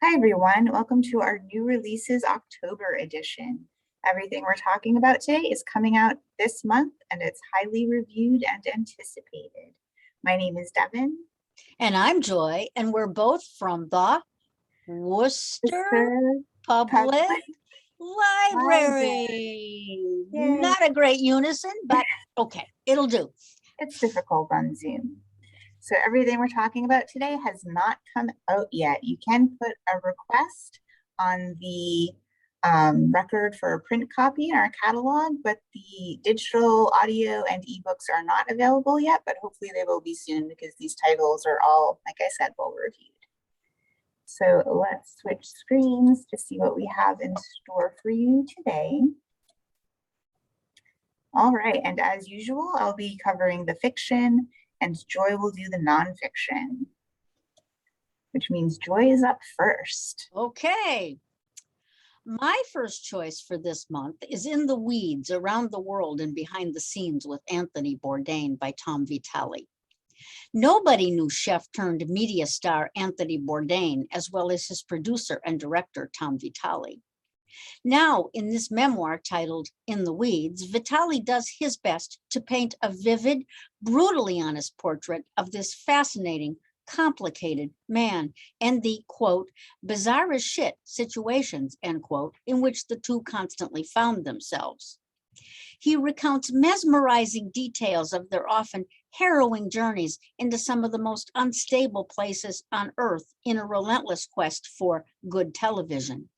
Hi everyone, welcome to our new releases October edition. Everything we're talking about today is coming out this month and it's highly reviewed and anticipated. My name is Devon. And I'm Joy, and we're both from the Worcester Public Library. Yay. Not a great unison, but okay, it'll do. It's difficult on Zoom. So everything we're talking about today has not come out yet. You can put a request on the record for a print copy in our catalog, but the digital audio and ebooks are not available yet, but hopefully they will be soon because these titles are all, like I said, well reviewed. So let's switch screens to see what we have in store for you today. All right, and as usual, I'll be covering the fiction and Joy will do the nonfiction, which means Joy is up first. Okay. My first choice for this month is In the Weeds, Around the World and Behind the Scenes with Anthony Bourdain by Tom Vitale. Nobody knew chef turned media star Anthony Bourdain, as well as his producer and director, Tom Vitale. Now, in this memoir titled In the Weeds, Vitale does his best to paint a vivid, brutally honest portrait of this fascinating, complicated man and the, quote, bizarre as shit situations, end quote, in which the two constantly found themselves. He recounts mesmerizing details of their often harrowing journeys into some of the most unstable places on earth in a relentless quest for good television.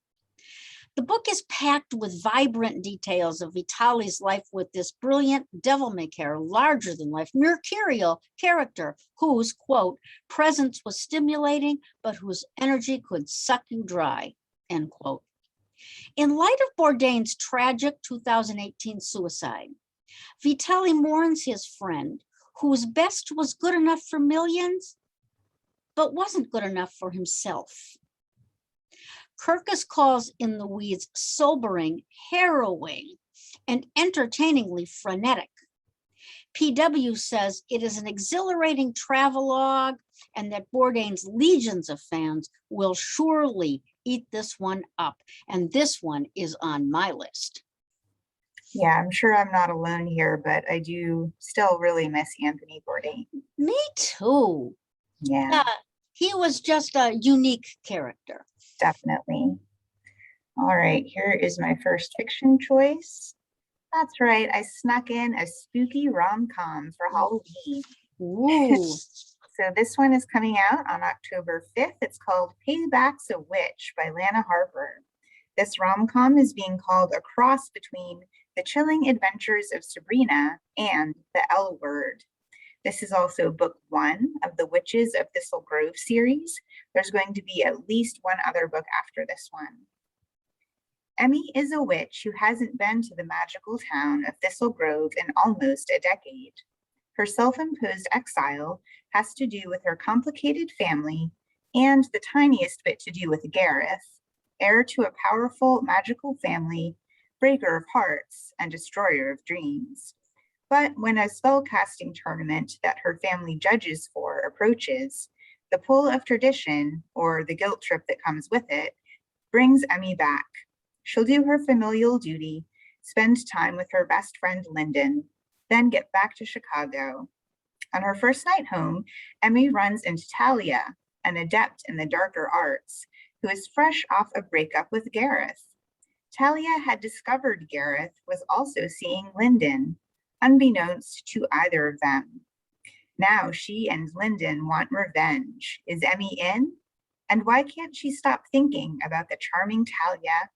The book is packed with vibrant details of Vitale's life with this brilliant, devil-may-care, larger-than-life, mercurial character whose, quote, presence was stimulating, but whose energy could suck you dry, end quote. In light of Bourdain's tragic 2018 suicide, Vitale mourns his friend, whose best was good enough for millions, but wasn't good enough for himself. Kirkus calls In the Weeds sobering, harrowing, and entertainingly frenetic. PW says it is an exhilarating travelogue and that Bourdain's legions of fans will surely eat this one up. And this one is on my list. Yeah, I'm sure I'm not alone here, but I do still really miss Anthony Bourdain. Me too. Yeah. He was just a unique character. Definitely. All right, here is my first fiction choice. That's right, I snuck in a spooky rom-com for Halloween. Ooh. So this one is coming out on October 5th. It's called Payback's a Witch by Lana Harper. This rom-com is being called a cross between The Chilling Adventures of Sabrina and The L Word. This is also book 1 of the Witches of Thistle Grove series. There's going to be at least one other book after this one. Emmy is a witch who hasn't been to the magical town of Thistle Grove in almost a decade. Her self-imposed exile has to do with her complicated family and the tiniest bit to do with Gareth, heir to a powerful magical family, breaker of hearts, and destroyer of dreams. But when a spellcasting tournament that her family judges for approaches, the pull of tradition, or the guilt trip that comes with it, brings Emmy back. She'll do her familial duty, spend time with her best friend Lyndon, then get back to Chicago. On her first night home, Emmy runs into Talia, an adept in the darker arts, who is fresh off a breakup with Gareth. Talia had discovered Gareth was also seeing Lyndon, unbeknownst to either of them. Now she and Lyndon want revenge. Is Emmy in? And why can't she stop thinking about the charming Talia?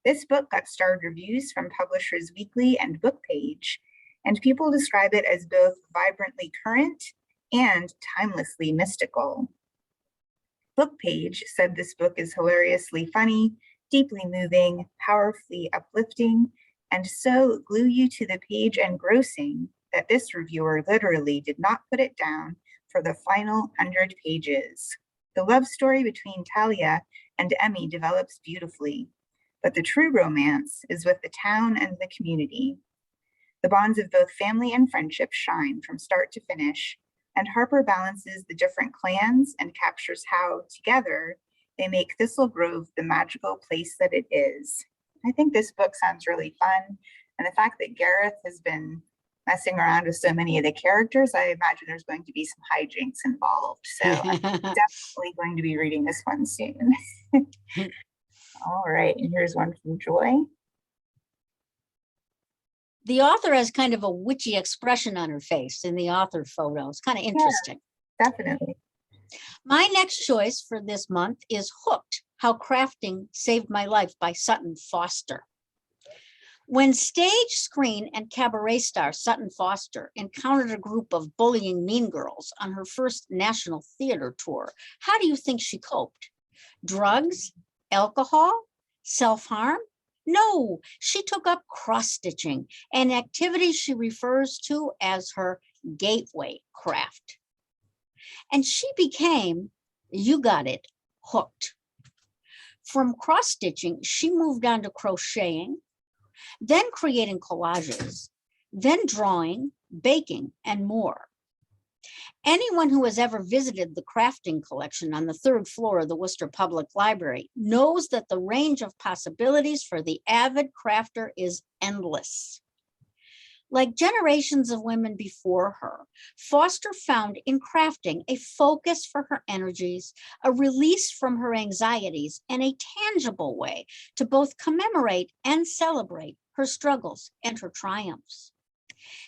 This book got starred reviews from Publishers Weekly and Book Page, and people describe it as both vibrantly current and timelessly mystical. Book Page said this book is hilariously funny, deeply moving, powerfully uplifting, and so glue you to the page engrossing that this reviewer literally did not put it down for the final 100 pages. The love story between Talia and Emmy develops beautifully, but the true romance is with the town and the community. The bonds of both family and friendship shine from start to finish, and Harper balances the different clans and captures how, together, They make Thistle Grove the magical place that it is. I think this book sounds really fun. And the fact that Gareth has been messing around with so many of the characters, I imagine there's going to be some hijinks involved. So I'm definitely going to be reading this one soon. All right, and here's one from Joy. The author has kind of a witchy expression on her face in the author photo. It's kind of interesting. Yeah, definitely. My next choice for this month is Hooked, How Crafting Saved My Life by Sutton Foster. When stage, screen, and cabaret star Sutton Foster encountered a group of bullying mean girls on her first national theater tour, how do you think she coped? Drugs? Alcohol? Self-harm? No, she took up cross-stitching, an activity she refers to as her gateway craft. And she became, you got it, hooked. From cross-stitching, she moved on to crocheting, then creating collages, then drawing, baking, and more. Anyone who has ever visited the crafting collection on the third floor of the Worcester Public Library knows that the range of possibilities for the avid crafter is endless. Like generations of women before her, Foster found in crafting a focus for her energies, a release from her anxieties, and a tangible way to both commemorate and celebrate her struggles and her triumphs.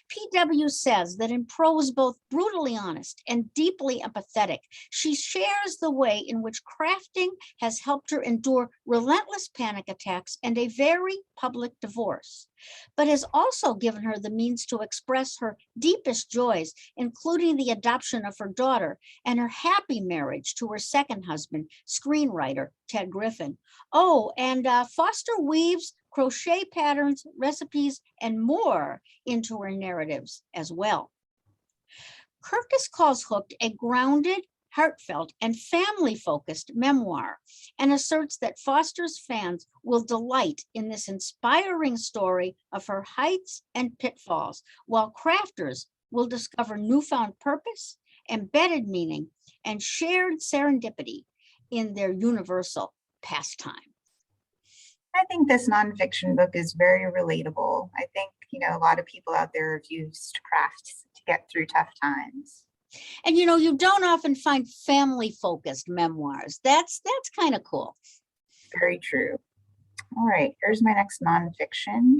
PW says that in prose both brutally honest and deeply empathetic, she shares the way in which crafting has helped her endure relentless panic attacks and a very public divorce, but has also given her the means to express her deepest joys, including the adoption of her daughter and her happy marriage to her second husband, screenwriter Ted Griffin. Oh, and Foster weaves crochet patterns, recipes, and more into her narratives as well. Kirkus calls Hooked a grounded, heartfelt, and family-focused memoir, and asserts that Foster's fans will delight in this inspiring story of her heights and pitfalls, while crafters will discover newfound purpose, embedded meaning, and shared serendipity in their universal pastime. I think this nonfiction book is very relatable. I think, a lot of people out there have used crafts to get through tough times. And you don't often find family-focused memoirs. That's kind of cool. Very true. All right, here's my next nonfiction.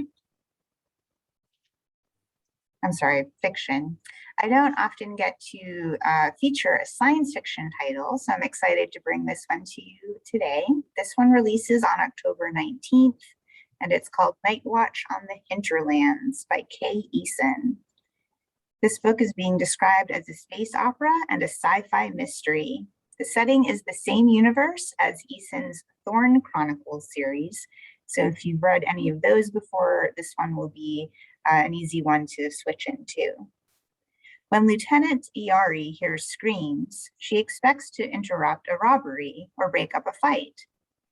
I'm sorry, fiction. I don't often get to feature a science fiction title, so I'm excited to bring this one to you today. This one releases on October 19th, and it's called Night Watch on the Hinterlands by Kay Eason. This book is being described as a space opera and a sci-fi mystery. The setting is the same universe as Eason's Thorn Chronicles series, so if you've read any of those before, this one will be an easy one to switch into. When Lieutenant Iari hears screams, she expects to interrupt a robbery or break up a fight.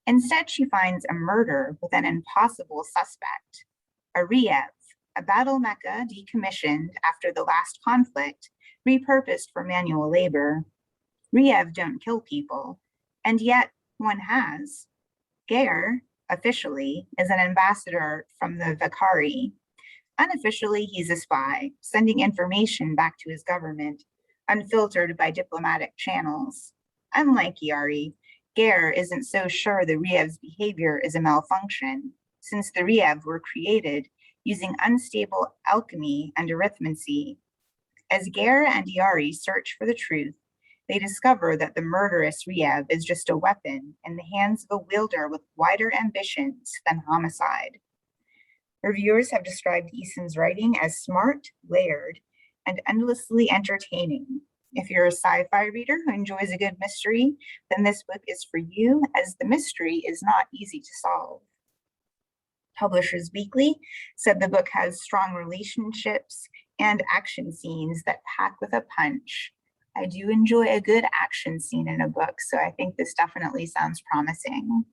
Instead, she finds a murder with an impossible suspect, a Riev, a battle mecha decommissioned after the last conflict, repurposed for manual labor. Riev don't kill people, and yet one has. Geir, officially, is an ambassador from the Vakari. Unofficially, he's a spy, sending information back to his government, unfiltered by diplomatic channels. Unlike Iari, Geir isn't so sure the Riev's behavior is a malfunction, since the Riev were created using unstable alchemy and arithmancy. As Geir and Iari search for the truth, they discover that the murderous Riev is just a weapon in the hands of a wielder with wider ambitions than homicide. Reviewers have described Eason's writing as smart, layered, and endlessly entertaining. If you're a sci-fi reader who enjoys a good mystery, then this book is for you, as the mystery is not easy to solve. Publishers Weekly said the book has strong relationships and action scenes that pack with a punch. I do enjoy a good action scene in a book, so I think this definitely sounds promising.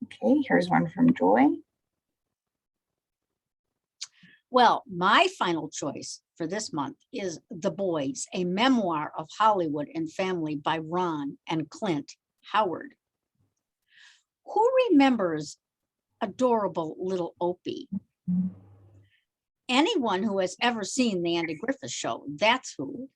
Okay, here's one from Joy. Well, my final choice for this month is The Boys, a memoir of Hollywood and family by Ron and Clint Howard. Who remembers adorable little Opie? Anyone who has ever seen the Andy Griffith Show, that's who.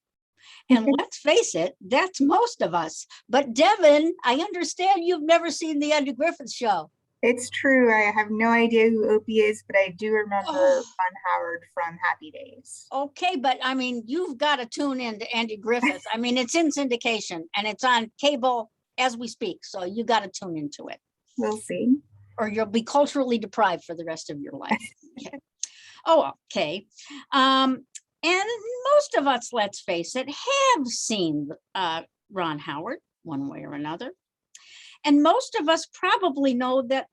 And let's face it, that's most of us. But Devon, I understand you've never seen the Andy Griffith Show. It's true. I have no idea who Opie is, but I do remember Ron Howard from Happy Days. Okay, but I mean, you've got to tune in to Andy Griffith. I mean, it's in syndication and it's on cable as we speak. So you got to tune into it. We'll see. Or you'll be culturally deprived for the rest of your life. Okay. Oh, okay. And most of us, let's face it, have seen Ron Howard one way or another. And most of us probably know that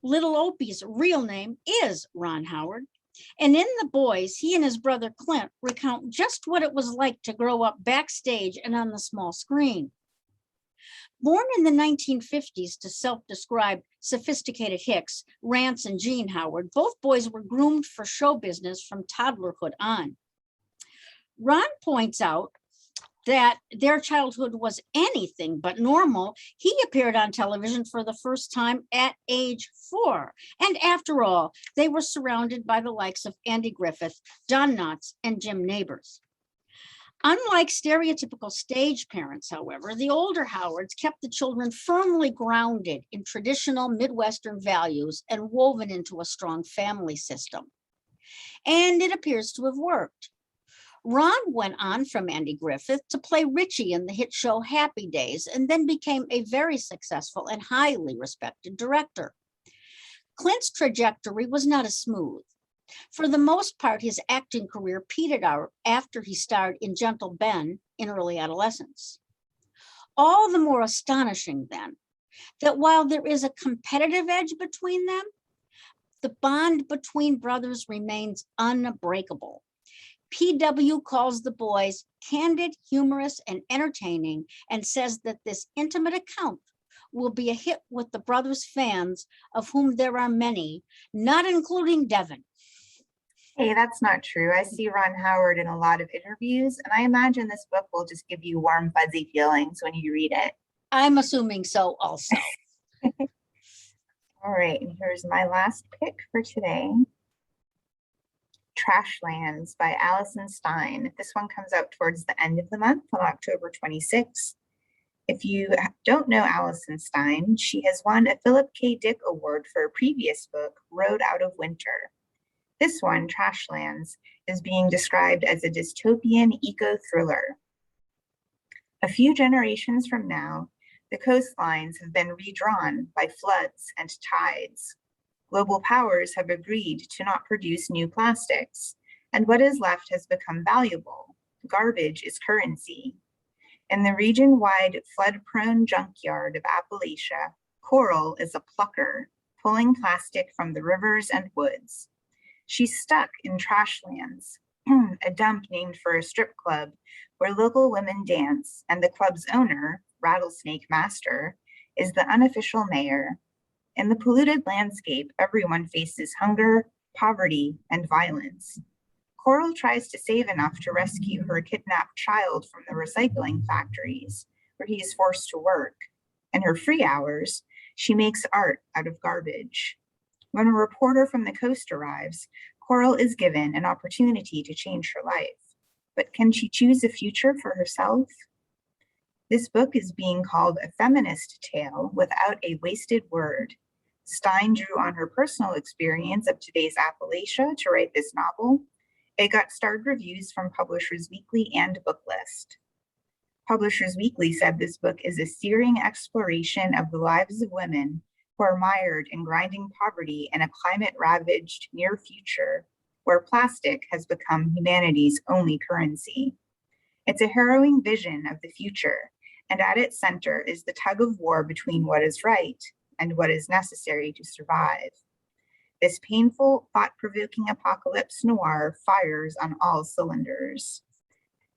little Opie's real name is Ron Howard. And in The Boys, he and his brother Clint recount just what it was like to grow up backstage and on the small screen. Born in the 1950s to self-described sophisticated hicks, Rance and Jean Howard, both boys were groomed for show business from toddlerhood on. Ron points out that their childhood was anything but normal. He appeared on television for the first time at age 4. And after all, they were surrounded by the likes of Andy Griffith, Don Knotts, and Jim Nabors. Unlike stereotypical stage parents, however, the older Howards kept the children firmly grounded in traditional Midwestern values and woven into a strong family system. And it appears to have worked. Ron went on from Andy Griffith to play Richie in the hit show Happy Days, and then became a very successful and highly respected director. Clint's trajectory was not as smooth. For the most part, his acting career petered out after he starred in Gentle Ben in early adolescence. All the more astonishing, then, that while there is a competitive edge between them, the bond between brothers remains unbreakable. PW calls The Boys candid, humorous, and entertaining, and says that this intimate account will be a hit with the brothers' fans, of whom there are many, not including Devon. Hey, that's not true. I see Ron Howard in a lot of interviews, and I imagine this book will just give you warm, fuzzy feelings when you read it. I'm assuming so also. All right, and here's my last pick for today. Trashlands by Alison Stein. This one comes out towards the end of the month on October 26th. If you don't know Alison Stein, she has won a Philip K. Dick Award for a previous book, Road Out of Winter. This one, Trashlands, is being described as a dystopian eco-thriller. A few generations from now, the coastlines have been redrawn by floods and tides. Global powers have agreed to not produce new plastics, and what is left has become valuable. Garbage is currency. In the region-wide flood-prone junkyard of Appalachia, Coral is a plucker, pulling plastic from the rivers and woods. She's stuck in Trashlands, a dump named for a strip club where local women dance, and the club's owner, Rattlesnake Master, is the unofficial mayor. In the polluted landscape, everyone faces hunger, poverty, and violence. Coral tries to save enough to rescue her kidnapped child from the recycling factories, where he is forced to work. In her free hours, she makes art out of garbage. When a reporter from the coast arrives, Coral is given an opportunity to change her life. But can she choose a future for herself? This book is being called a feminist tale without a wasted word. Stein drew on her personal experience of today's Appalachia to write this novel. It got starred reviews from Publishers Weekly and Booklist. Publishers Weekly said this book is a searing exploration of the lives of women who are mired in grinding poverty in a climate-ravaged near future where plastic has become humanity's only currency. It's a harrowing vision of the future, and at its center is the tug of war between what is right and what is necessary to survive. This painful, thought-provoking apocalypse noir fires on all cylinders.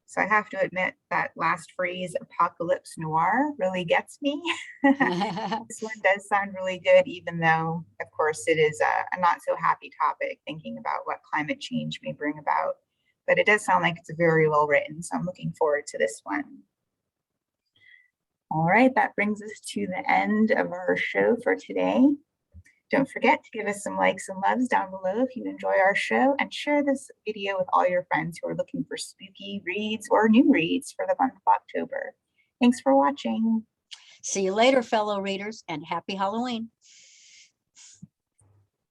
So I have to admit that last phrase, apocalypse noir, really gets me. This one does sound really good, even though, of course, it is a not so happy topic, thinking about what climate change may bring about. But it does sound like it's very well written, so I'm looking forward to this one. All right, that brings us to the end of our show for today. Don't forget to give us some likes and loves down below if you enjoy our show, and share this video with all your friends who are looking for spooky reads or new reads for the month of October. Thanks for watching. See you later, fellow readers, and happy Halloween.